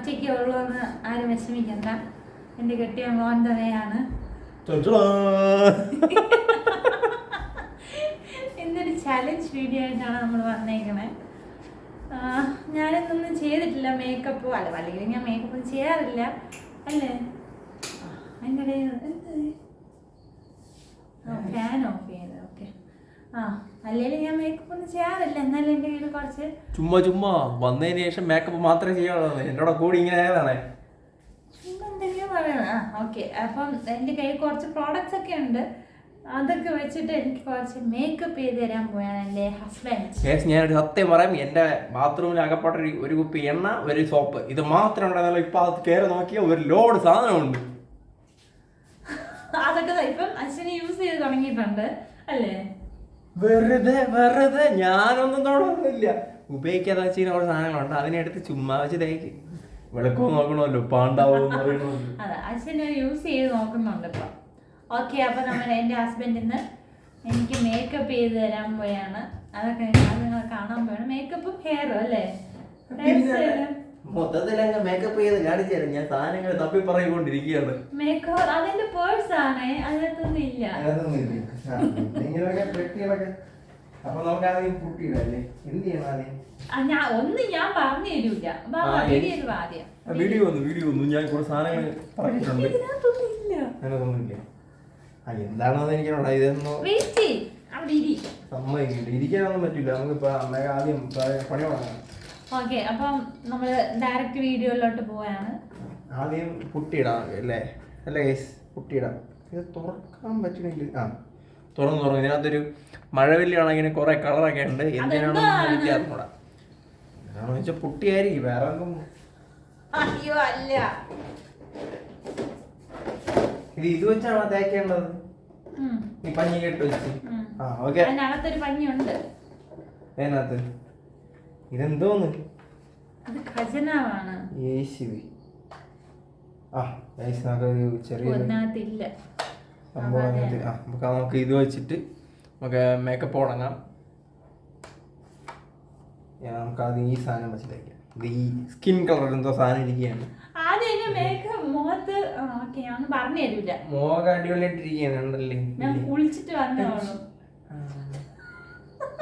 ഒറ്റയ്ക്ക് ഉള്ളൂന്ന് ആരും വിഷമിക്കണ്ട. എൻ്റെ കെട്ടിയവൻ മോന്തവയാണ്. ഇന്നൊരു ചലഞ്ച് വീഡിയോ ആയിട്ടാണ് നമ്മൾ വന്നേക്കണേ. ഞാനിന്നൊന്നും ചെയ്തിട്ടില്ല മേക്കപ്പ്. അല്ലെങ്കിൽ ഞാൻ മേക്കപ്പ് ഒന്നും ചെയ്യാറില്ല അല്ലേ. അതിൻ്റെ ഇടയിൽ ഫാൻ ഓഫ് ചെയ്ത്. ഓക്കെ. അല്ലെങ്കിൽ ഞാൻ മേക്കപ്പ് ഒന്നും ചെയ്യാറില്ല. എന്നാലും എൻ്റെ കയ്യിൽ കുറച്ച് ചുമ്മാ വന്നതിന് ശേഷം മേക്കപ്പ് മാത്രമേ ചെയ്യാറുള്ളൂ. എന്നോട് കൂടി ഇങ്ങനെ ആയതാണേ. ചുമ്മാ എന്തെങ്കിലും പറയണം. ഓക്കെ. അപ്പം എൻ്റെ കയ്യിൽ കുറച്ച് പ്രോഡക്റ്റ്സ് ഒക്കെ ഉണ്ട്. അതൊക്കെ വെച്ചിട്ട് എനിക്ക് കുറച്ച് മേക്കപ്പ് ചെയ്ത് തരാൻ പോയാണ് എൻ്റെ ഹസ്ബൻഡ്. ഞാനൊരു സത്യം പറയാം, എൻ്റെ ബാത്റൂമിൽ അകപ്പെട്ട ഒരു കുപ്പി എണ്ണ, ഒരു സോപ്പ്, ഇത് മാത്രം ഉണ്ടായിരുന്നല്ലോ. ഇപ്പൊ അത് കയറി നോക്കിയാൽ ഒരു ലോഡ് സാധനമുണ്ട്. അതൊക്കെ ഇപ്പം അച്ഛന് യൂസ് ചെയ്ത് തുടങ്ങിയിട്ടുണ്ട് അല്ലേ. വെറുതെ ഞാനൊന്നും തുടങ്ങുന്നില്ല. ഉപയോഗിക്കാതെ വെച്ചാൽ കുറേ സാധനങ്ങളുണ്ട്, അതിനെടുത്ത് ചുമ്മാ വെച്ച് തേക്ക്. വിളക്കോ നോക്കണമല്ലോ, പാണ്ടാവും അറിയണമല്ലോ. അതെ, അച്ഛന് യൂസ് ചെയ്ത് നോക്കുന്നുണ്ട് ഇപ്പം. ഓക്കെ. അപ്പം എൻ്റെ ഹസ്ബൻഡ് ഇന്ന് എനിക്ക് മേക്കപ്പ് ചെയ്ത് തരാൻ പോയാണ്. അതൊക്കെ നിങ്ങൾ കാണാൻ പോയാണ്. മേക്കപ്പും ഹെയറും അല്ലേ. മൊത്തത്തിലങ്ങ് മേക്കപ്പ് ചെയ്ത് കാണിച്ചാലും ഞാൻ സാധനങ്ങൾ തപ്പി പറഞ്ഞുകൊണ്ടിരിക്കുകയാണ്. മേക്കപ്പ് അതിന്റെ പേഴ്സ് ആണ്, അതിനകത്തൊന്നും ഇല്ല. അപ്പൊ നമുക്ക് ആദ്യം പുട്ടിയിടല്ലേ. എന്ത് ചെയ്യണം ആദ്യം? ഞാൻ പറഞ്ഞു തരൂല. വീഡിയോ വന്നു ഞാൻ കുറച്ച് സാധനങ്ങൾ പറഞ്ഞിട്ടുണ്ട്. അതിനകത്തൊന്നുമില്ല. എന്താണെന്ന് എനിക്കറിയണം. ഇതൊന്നും സമ്മതിക്കില്ല, ഇരിക്കാനൊന്നും പറ്റില്ല. നമുക്കിപ്പോ ആദ്യം പണി തുടങ്ങാം. ഓക്കെ. അപ്പം നമ്മള് ഡയറക്റ്റ് വീഡിയോയിലോട്ട് പോവാണ്. ആദ്യം പുട്ടിയിടാം അല്ലേ. ഗൈസ്, പുട്ടിയിടാം. ഇത് തുറക്കാൻ പറ്റണില്ല. തുറന്നു. ഇതിനകത്തൊരു മഴവില്ലാണെങ്കിൽ കുറെ കളറൊക്കെ ഉണ്ട്. എന്തിനാണെന്ന് എനിക്കറിഞ്ഞൂടാ. എന്താണെന്ന് വെച്ചാൽ പുട്ടിയായിരിക്കും, വേറെ ഒന്നും. അയ്യോ അല്ല, ഇത് വെച്ചാണോ തേക്കേണ്ടത്? ഈ പഞ്ഞി കെട്ട് വെച്ച്. അതിനകത്തൊരു പഞ്ഞിയുണ്ട്. അതിനകത്ത് ഇതെന്തോന്ന്? അത് ഖജനാവാണ്. യേശുവേ. ചെറിയ സംഭവം. നമുക്ക് ഇത് വെച്ചിട്ട് നമുക്ക് മേക്കപ്പ് തുടങ്ങാം. നമുക്കാദ്യം ഈ സാധനം വെച്ചിട്ടേക്കാം. ഇത് ഈ സ്കിൻ കളർ എന്തോ സാധനം ഇരിക്കുകയാണ്. മുഖം അടിപൊളിയായിട്ടിരിക്കുകയാണല്ലേ.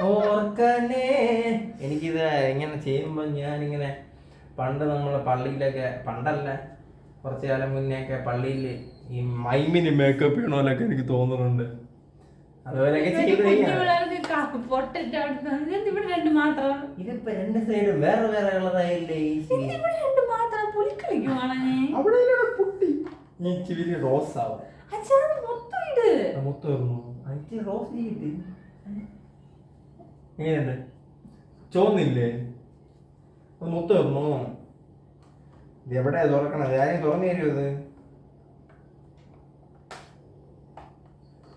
ഓർക്കനേ. എനിക്കിത് ഇങ്ങനെ ചെയ്യുമ്പോൾ ഞാനിങ്ങനെ പണ്ട് നമ്മളെ പള്ളിയിലൊക്കെ, പണ്ടല്ല കുറച്ചു കാലം മുന്നേയൊക്കെ പള്ളിയിൽ ഈ മൈമിന് മേക്കപ്പ് ചെയ്യണോലൊക്കെ എനിക്ക് തോന്നുന്നുണ്ട്. അതുപോലെയൊക്കെ ചെയ്ത് ഇതിപ്പോ രണ്ട് സൈഡും വേറെ വേറെ ഉള്ളതായില്ലേ. റോസ് ആവും മൊത്തം റോസ് ചെയ്തിട്ട് എങ്ങനെയുണ്ട്? ചോന്നില്ലേ? മൊത്തം ഇറന്നോ? ഇത് എവിടെയാ തുറക്കണത്? ആരെയും തുറന്നു തരുമോ ഇത്?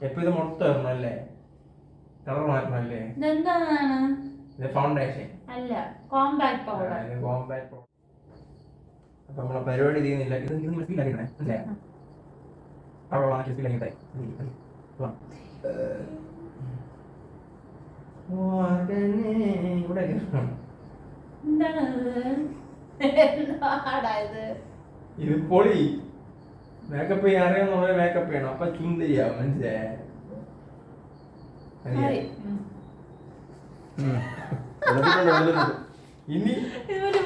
എപ്പോ ഇത് മൊത്തം ഇറന്നല്ലേ? കളർ മാറ്റണല്ലേ? ഇത് ഫൗണ്ടേഷൻ അല്ല, കോമ്പാക്ട് പൗഡർ. അപ്പൊ നമ്മളെ പരിപാടി ചെയ്യുന്നില്ല. ഇത് ഫീലാക്കിക്കണേ അല്ലേ? അവിടെ ഫീലാക്കിട്ടെ. ഇത് പൊളി. മേക്കപ്പ് ചെയ്യാൻ അറിയാവുന്ന മേക്കപ്പ് ചെയ്യണം. അപ്പൊ ചുന്ദരിയാവും. മനസ്സിലായേ? ഇനി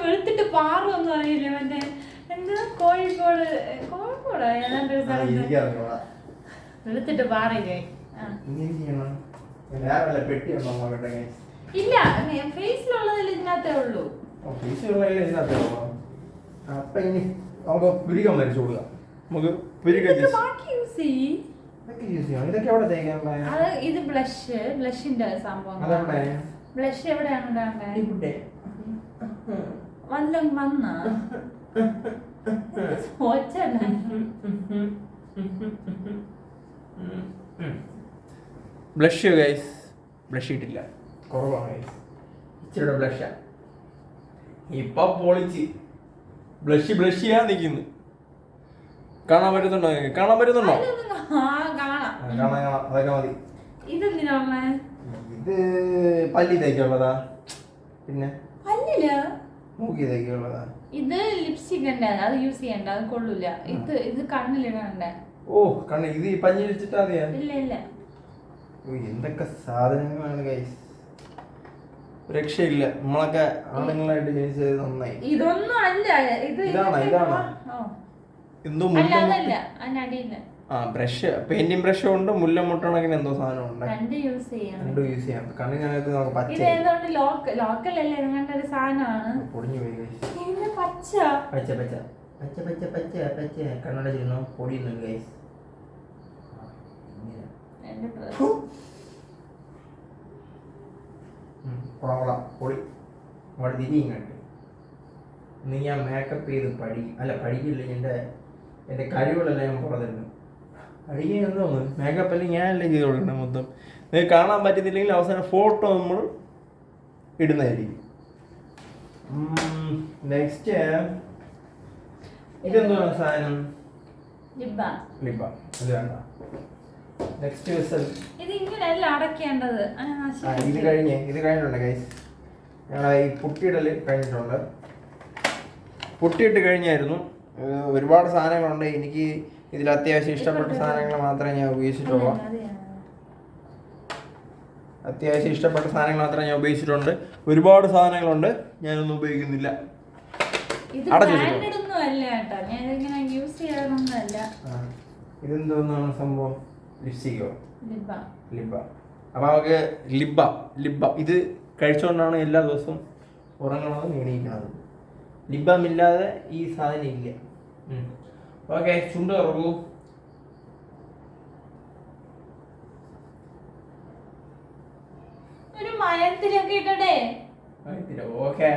വെളുത്തിട്ട് പാറൊന്നും അറിയില്ല. മറ്റേ എന്താ കോഴിക്കോട് വെളുത്തിട്ട് പാറയില്ലേ. ഇല്ല, ഫേസിലുള്ളതിൽ ഇതിനകത്തേ ഉള്ളൂ. അപ്പൊ ഇനി നമുക്ക് പുരികം വരച്ചു കൊടുക്കാം. നമുക്ക് ഇതൊക്കെ എവിടെ തേക്കാൻ? ഇത് ബ്ലഷിന്റെ സംഭവം. ബ്ലഷ് എവിടെയാണ് ഉണ്ടാകേണ്ടത്? വല്ലതും വന്ന ബ്ലഷ് ഗൈസ്, ബ്ലഷ് ഇട്ടില്ല, കുറവാണ് ഗൈസ്. ഇച്ചിരിയുടെ ബ്ലഷാ ഇപ്പൊ പൊളിച്ച്. ബ്ലഷ് ചെയ്യാൻ നിൽക്കുന്നു. കാണാൻ പറ്റുന്നുണ്ടോ? അതൊക്കെ മതി. ഇത് പല്ലി തേക്കുള്ളതാ. പിന്നെ മൂക്കിയതൊക്കെയുള്ളതാ. ഇത് ലിപ്സ്റ്റിക് ഉണ്ട്, അത് യൂസ് ചെയ്യണ്ട, അത് കൊള്ളൂല. ഇത് കണ്ണിലിടണ്ട. ഓ കണ്ണ് ഇത് ഈ പഞ്ഞി വെച്ചിട്ടാ മതിയാ? ഇല്ല. ഓ എന്തൊക്കെ സാധനങ്ങളാണ് ഗൈസ്, രക്ഷയില്ല. നമ്മളൊക്കെ ആണുങ്ങളായിട്ട് ജനിച്ചത് നന്നായി. ഇതൊന്നും അല്ല, ഇതാണോ എന്തോ അതിനടിയില്ല. ആ ബ്രഷ്, പെയിന്റിംഗ് ബ്രഷ് കൊണ്ട് മുല്ല മുട്ടണക്കിന് എന്തോ സാധനം ഉണ്ട്, രണ്ടും യൂസ് ചെയ്യാം. കണ്ണിനകത്ത് നമുക്ക് പച്ച ലോക്കലല്ലേ ഇങ്ങനത്തെ ഒരു സാധനമാണ്. പൊടിഞ്ഞു പോയി ഗൈസ്. പച്ച പച്ച പച്ച പച്ച പച്ച പച്ച പച്ച കണ്ണട ചെയ്യുന്നു, പൊടിയുന്നുണ്ട് ഗൈസ്. പൊടി അവിടെ തിരിയുന്നുണ്ട്. ഇന്ന് ഞാൻ മേക്കപ്പ് ചെയ്ത് പഠിക്കില്ല. എൻ്റെ കഴിവുകളെല്ലാം ഞാൻ പുറത്തിരുന്നു പഠിക്കാൻ എന്തോന്ന് മേക്കപ്പ് എല്ലാം ഞാനല്ലേ ചെയ്ത് കൊടുക്കണം മൊത്തം. നിങ്ങൾക്ക് കാണാൻ പറ്റുന്നില്ലെങ്കിൽ അവസാനം ഫോട്ടോ നമ്മൾ ഇടുന്നതായിരിക്കും. നെക്സ്റ്റ് ഇതെന്താണ് സാധനം? ലിബ. ഇത് വേണ്ട. Next vessel. ഇത് ഇങ്ങനെയല്ല അടയ്ക്കേണ്ടത്. ഇത് കഴിഞ്ഞിട്ടുണ്ട് ഗൈസ്. ഞങ്ങളെ ഈ പുട്ടിയിടൽ കഴിഞ്ഞിട്ടുണ്ട്. പുട്ടിയിട്ട് കഴിഞ്ഞായിരുന്നു. ഒരുപാട് സാധനങ്ങളുണ്ട്. എനിക്ക് ഇതിൽ അത്യാവശ്യം ഇഷ്ടപ്പെട്ട സാധനങ്ങൾ മാത്രമേ ഞാൻ ഉപയോഗിച്ചിട്ടുള്ളൂ. ഒരുപാട് സാധനങ്ങളുണ്ട്, ഞാനൊന്നും ഉപയോഗിക്കുന്നില്ല. ഇതെന്തോന്നാണ് സംഭവം? ലിപ്സ്റ്റിക്കോ? ലിബ. അപ്പൊ നമുക്ക് ലിബ ഇത് കഴിച്ചുകൊണ്ടാണ് എല്ലാ ദിവസവും ഉറങ്ങണതും എണീക്കണതും. ലിബമില്ലാതെ ഈ സാധനം ഇല്ല. ഓക്കെ, ചുണ്ട് തുറക്കൂ. ഒരു മയത്തിലൊക്കെ ഇട്ടേ. ഓക്കെ.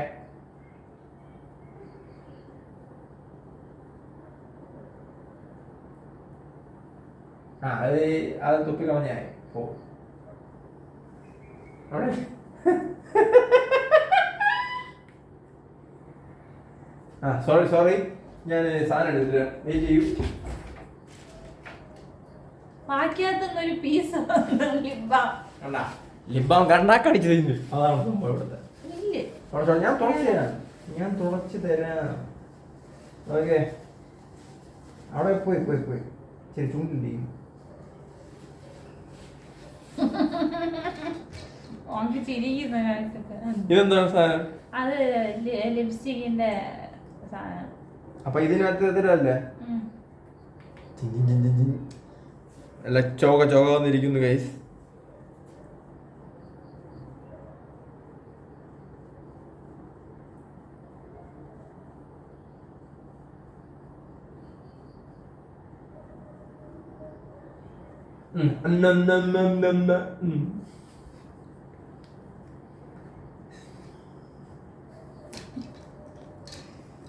അത് തുപ്പി കളഞ്ഞായി പോ. സോറി ഞാൻ സാധനം എടുത്തില്ല. വെയിറ്റ് ചെയ്യൂ. ബാക്കിയാത്തൊന്നൊരു പീസ് ലിബാം കണ്ടാക്കടിച്ചു തരുന്നു. അതാണ് സംഭവം ഇവിടുത്തെ. ഞാൻ തുളച്ചു തരാം. ഓക്കെ, അവിടെ പോയി ശരി. ചൂണ്ടില്ലേ ഇതെന്താണ് സാധനം? അത് ലിപ്സ്റ്റിക്കിന്റെ സാധനം. അപ്പൊ ഇതിനകത്ത് എതിരല്ലേ അല്ല, ചോക വന്നിരിക്കുന്നു ഗൈസ്.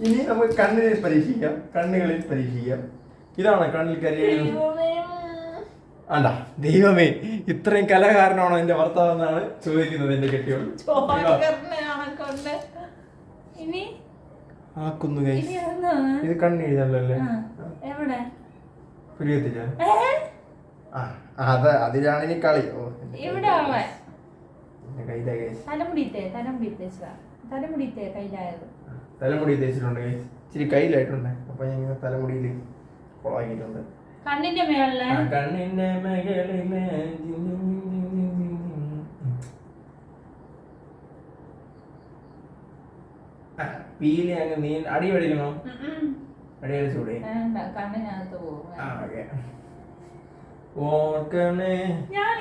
ഇനി നമുക്ക് കണ്ണിൽ പരീക്ഷിക്കാം. ഇതാണ് കണ്ണിൽ കരിയ. ആണ്ടാ ദൈവമേ, ഇത്രയും കലാകാരനാണോ എന്റെ ഭർത്താവ് എന്നാണ് ചോദിക്കുന്നത് എന്റെ കെട്ടിയോൾ. ആക്കുന്നു ഗൈസ്. ഇത് കണ്ണ് എഴുതാനല്ലേ? പുരിയത്തില്ല. അതിലാണ് ഇനി കളി. തലമുടി തേച്ചിട്ടുണ്ട് ഗൈസ്. ഇച്ചിരി കയ്യിലായിട്ടുണ്ട്. അപ്പൊ ഞാൻ തലമുടിയിൽ കൊളാക്കിയിട്ടുണ്ട്. കണ്ണിന്റെ മേളില് പീലി അങ്ങ് നീ അടി പഠിക്കണോ? അടി അടിച്ചൂടെ? കണ്ണിനകത്ത് പോകും. ഞാൻ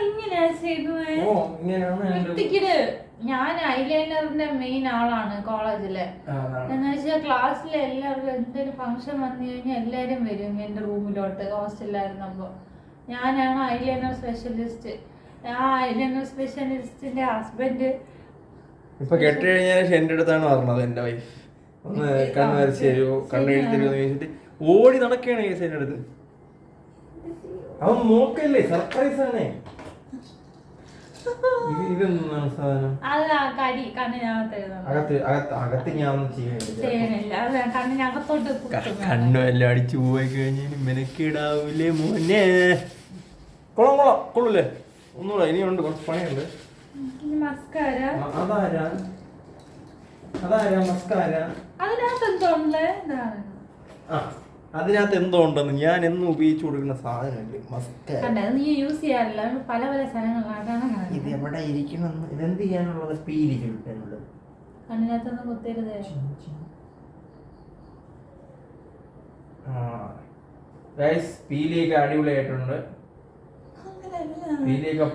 ഞാൻ ഐലൈനറിന്റെ മെയിൻ ആളാണ് കോളേജിലെ. എന്ന് വെച്ചാൽ ക്ലാസ്സിലെ എല്ലാവർക്കും എന്തൊരു ഫംഗ്ഷൻ വന്നു കഴിഞ്ഞാൽ എല്ലാരും വരും എന്റെ റൂമിലോട്ട്. ഹോസ്റ്റലിലായിരുന്നപ്പോ ഞാനാണ് ഐലൈനർ സ്പെഷ്യലിസ്റ്റ്. ആ ഐലൈനർ സ്പെഷ്യലിസ്റ്റിന്റെ ഹസ്ബൻഡ് ഇപ്പൊ കെട്ടി കഴിഞ്ഞാൽ എന്റെ അടുത്താണ് പറഞ്ഞത്, എന്റെ വൈഫ് ഒന്ന് കണ്ണ് വരച്ച് തരുമോ, കണ്ണ് എഴുതി തരുമോ എന്ന് ചോദിച്ചിട്ട് ഓടി നടക്കുകയാണ് കേസ് എന്റെ അടുത്ത്. അവൻ നോക്കല്ലേ, സർപ്രൈസ് ആണേ. ഇതെന്താണ് സാധനം? അകത്ത് ഞാൻ ഒന്നും ചെയ്യണില്ല. കണ്ണുമെല്ലാം അടിച്ചു പോയി കഴിഞ്ഞാൽ മെനക്കിടാവൂലേ മോനെ. കൊള്ളൂല്ലേ? ഒന്നുകൂടെ ഇനിയുണ്ട്, കുറച്ച് പണിയുണ്ട്. അതാരാ അതാരാ മസ്കാര? അതിനകത്ത് എന്തോണ്ട്? ആ, അതിനകത്ത് എന്തോ ഉണ്ടെന്ന് ഞാൻ എന്നും ഉപയോഗിച്ചു കൊടുക്കുന്ന സാധനമല്ലേ മസ്കാര. നീ യൂസ് ചെയ്യാറില്ല, പല പല സ്ഥലങ്ങളിലാണ്. ഇത് എവിടെ ഇരിക്കണം? ഇതെന്ത് ചെയ്യാനുള്ളത്? പീലി ചുരുട്ടാനുള്ളത്. കണ്ണിനകത്തൊന്നും കുത്തരുത്. പീലിയൊക്കെ അടിപൊളിയായിട്ടുണ്ട്. പീലിയൊക്കെ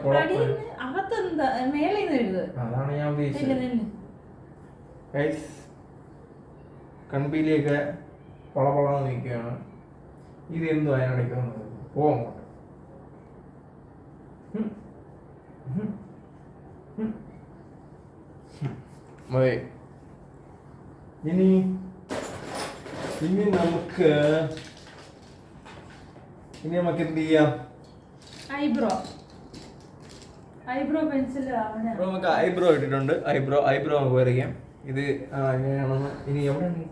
അകത്തെന്താ മേലെ അതാണ് ഞാൻ ഉദ്ദേശിച്ചത്. കൺപീലിയൊക്കെ പൊളപൊളന്ന് നിൽക്കുകയാണ്. ഇത് എന്തു അതിനിടയ്ക്ക് പോകങ്ങോട്ട്. ഇനി നമുക്ക് എന്ത് ചെയ്യാം? ഐബ്രോ പെൻസിൽ നമുക്ക് ഐബ്രോ ഇട്ടിട്ടുണ്ട്. ഐബ്രോ നമുക്ക് വരയ്ക്കാം. ഇത് എങ്ങനെയാണെന്ന് ഇനി എവിടെയാണ്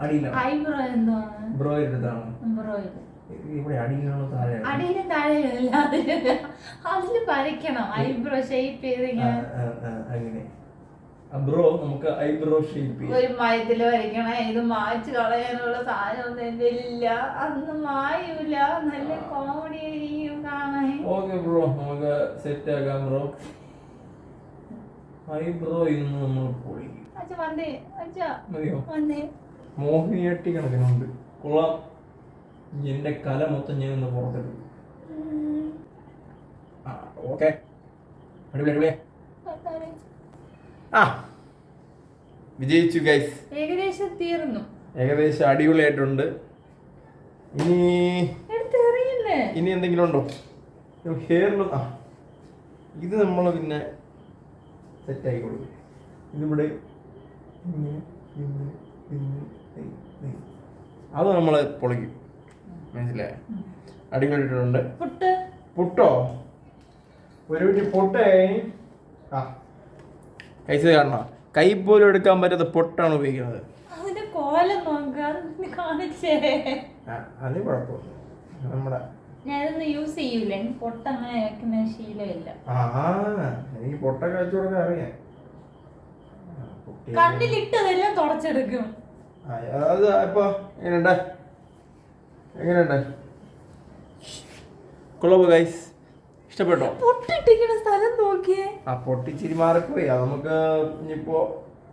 അടിയിലാണ്. ഐബ്രോ എന്താണ്? ബ്രോ എടുത്താണ്. ഇവിടെ അടിയിലാണോ താഴെ? അടിയിലും താഴെയല്ല, അതില് വരയ്ക്കണം. ഐബ്രോ ഷേപ്പ് ചെയ്ത് അങ്ങനെ ബ്രോ നമുക്ക് ഐബ്രോ ഷേപ്പ് ചെയ്യാം. ഒരു മയത്തില് വരയ്ക്കണം. ഇത് മായ്ച്ചു കളയാനുള്ള സാധനം ഒന്നും എന്റെ ഇല്ല. അന്ന് മായൂല. നല്ല കോമഡി ആയിരിക്കും കാണാൻ. ഓക്കെ ബ്രോ, നമുക്ക് സെറ്റ് ആക്കാം ബ്രോ. ഐബ്രോ ഇന്ന് നമ്മൾ പൊളിക്കും. മതിയോ? മോഹിനിയാട്ടി കണക്കിനുണ്ട്. കൊള്ളാം. എന്റെ കല മൊത്തം ഞാൻ ഇന്ന് പുറത്തെടുക്കും. ഓക്കെ, അടിപൊളി. വിജയിച്ചു ഗൈസ്. ഏകദേശം തീർന്നു. ഏകദേശം അടിപൊളിയായിട്ടുണ്ട്. ഇനി എന്തെങ്കിലും ഉണ്ടോ ഹെയറിലും? ഇത് നമ്മൾ പിന്നെ സെറ്റാക്കി കൊടുക്കും. ഇതിവിടെ അത് നമ്മൾ പൊളിക്കും. മനസ്സിലായ? അടിപൊളിയിട്ടുണ്ട്. പുട്ടോ? ഒരു മിനിറ്റ്. പൊട്ടേ കഴിച്ചത് കാണണം. കൈ പോലും എടുക്കാൻ പറ്റാത്ത പൊട്ടാണ് ഉപയോഗിക്കുന്നത്. അത് കുഴപ്പമില്ല. നമ്മുടെ യൂസ് ചെയ്യൂല. പൊട്ടങ്ങനെ വെക്കുന്ന ശീലമില്ല. എനിക്ക് പൊട്ടൊക്കെ വെച്ചു കൊടുക്കാൻ അറിയാം. കണ്ണിലിട്ടതെല്ലാം തുടച്ചെടുക്കും. അത് ഇപ്പൊ എങ്ങനെയുണ്ട്? കൊള്ളാമോ ഗൈസ്? ഇഷ്ടപ്പെട്ടോ? പൊട്ടിട്ടിരിക്കുന്ന സ്ഥലം നോക്കിയേ. പൊട്ടിച്ചിരി മാറിപ്പോയി. അത് നമുക്ക് ഇനിയിപ്പോ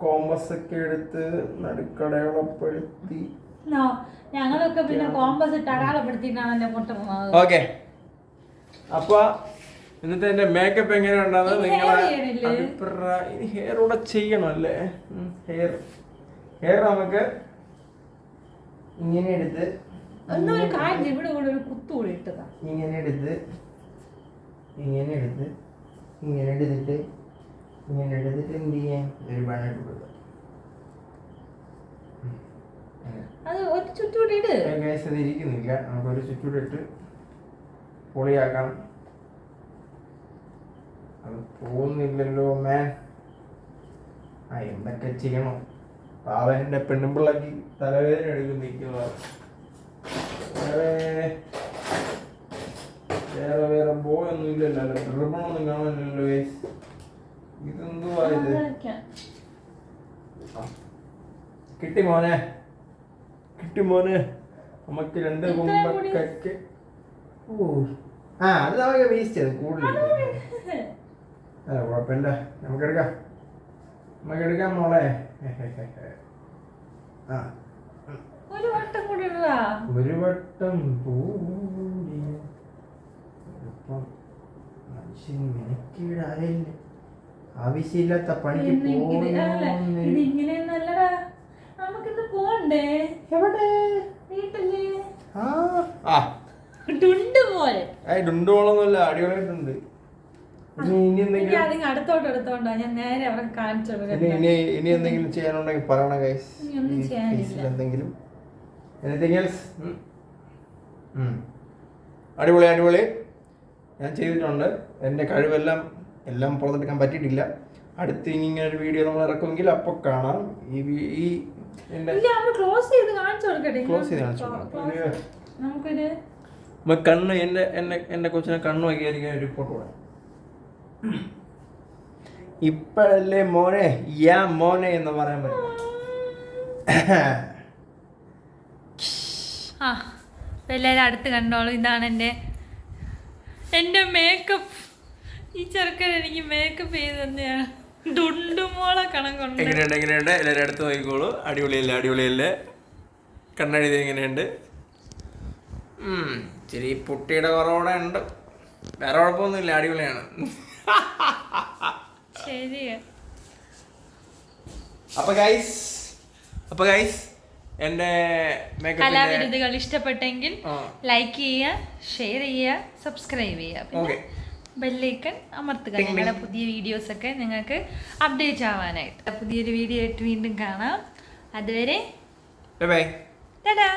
കോമ്പസ് ഒക്കെ എടുത്ത് നടുക്കടയാളപ്പെടുത്തി ഞങ്ങളൊക്കെ പിന്നെ കോമ്പസ് ഇട്ട് അടയാളപ്പെടുത്തിയിട്ടാണല്ലോ പൊട്ടുന്നത്. ഓക്കെ, അപ്പൊ ഇന്നത്തെ എന്റെ മേക്കപ്പ് എങ്ങനെയുണ്ടെന്ന് നിങ്ങളെ അഭിപ്രായം. ഇനി ഹെയർ കൂടെ ചെയ്യണം അല്ലേ? ഹെയർ നമുക്ക് ഇങ്ങനെ എടുത്ത് ഇങ്ങനെ എടുത്തിട്ട് എന്ത് ചെയ്യാൻ? ഒരു ബണ്ണിട്ട് കൊടുക്കുക. ഇരിക്കുന്നില്ല. നമുക്കൊരു ചുറ്റൂടെ ഇട്ട് പൊളിയാക്കാം. അത് പോകുന്നില്ലല്ലോ മാൻ. എന്തൊക്കെ ചെയ്യണം? പാവന്റെ പെണ്ണുമ്പിള്ളക്ക് തലവേദന എടുക്കും നിൽക്കുന്നത്. വേറെ ബോയൊന്നും ഇല്ലല്ലോ. റിബണൊന്നും കാണാനില്ലല്ലോ. ഇതെന്തുവാ ഇത്? കിട്ടി മോനെ. നമുക്ക് 2 കുമ്പക്കൊക്കെ. അത് നമുക്ക് വേസ്റ്റ് ചെയ്ത് കൂടുതൽ. കുഴപ്പമില്ല, നമുക്ക് എടുക്കാം മോളെ. ഒരു വട്ടം കൂടി മനുഷ്യൻ മെനക്കീടായില്ല. ആവശ്യമില്ലാത്ത പണിക്ക് പോണ്ടേ? എവിടെ? വീട്ടില്. ഡുണ്ടോളൊന്നുമല്ല, അടിപൊളിയായിട്ടുണ്ട്. ഇനി എന്തെങ്കിലും ചെയ്യാനുണ്ടെങ്കിൽ പറയണം ഗൈസ്. എന്തെങ്കിലും അടിപൊളി ഞാൻ ചെയ്തിട്ടുണ്ട്. എൻ്റെ കഴിവെല്ലാം പുറത്തെടുക്കാൻ പറ്റിയിട്ടില്ല. അടുത്ത് ഇനി ഇങ്ങനെ ഒരു വീഡിയോ നമ്മൾ ഇറക്കുമെങ്കിൽ അപ്പോൾ കാണാം. ക്ലോസ് ചെയ്ത് കാണിച്ചു കണ്ണ് എൻ്റെ കൊച്ചിനെ കണ്ണു വയ്ക്കാതിരിക്കാൻ ഒരു ഫോട്ടോ. ഇപ്പഴല്ലേ മോനെ യാ മോനെ എന്ന് പറയാൻ പറ്റും. ആ എല്ലാവരും അടുത്ത് കണ്ടോളൂ. ഇതാണ് എൻ്റെ മേക്കപ്പ്. ഈ ചെറുക്കൻ എനിക്ക് മേക്കപ്പ് ചെയ്ത് തന്നെയാണ്. ഡുണ്ടുമോളെ കണക്കുണ്ട്. എങ്ങനെയുണ്ട് എല്ലാവരും അടുത്ത് നോക്കിക്കോളൂ. അടിപൊളിയല്ലേ കണ്ണടി എങ്ങനെയുണ്ട്? ഇച്ചിരി പുട്ടിയുടെ കുറവോടെ ഉണ്ട്, വേറെ കുഴപ്പമൊന്നുമില്ല, അടിപൊളിയാണ്. ശരിയാ. അപ്പൊ ഗൈസ് എൻ്റെ കലാവിരുദ്ധകൾ ഇഷ്ടപ്പെട്ടെങ്കിൽ ലൈക്ക് ചെയ്യുക, ഷെയർ ചെയ്യുക, സബ്സ്ക്രൈബ് ചെയ്യുക, പിന്നെ ബെല്ലൈക്കൺ അമർത്തുക. ഞങ്ങളുടെ പുതിയ വീഡിയോസ് ഒക്കെ നിങ്ങൾക്ക് അപ്ഡേറ്റ് ആവാനായിട്ട്. പുതിയൊരു വീഡിയോ ആയിട്ട് വീണ്ടും കാണാം. അതുവരെ ബൈ. ടാറ്റാ.